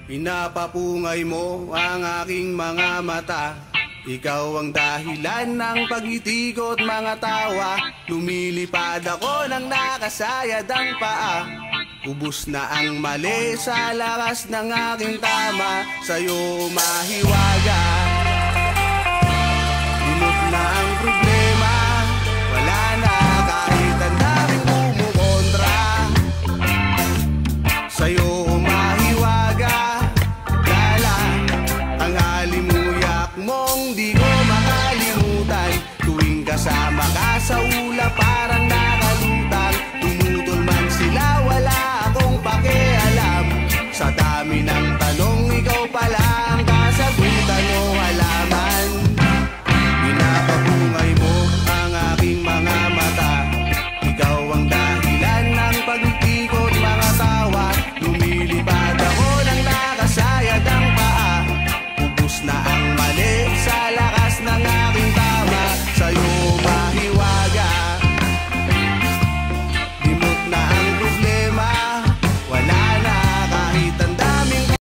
Pinapapungay mo ang aking mga mata. Ikaw ang dahilan ng pagngiti ko't mga tawa. Lumilipad ako ng nakasayad ang paa. Ubus na ang mali sa lakas ng aking tama. Sa'yo mahiwaga. Lunod na ang problema.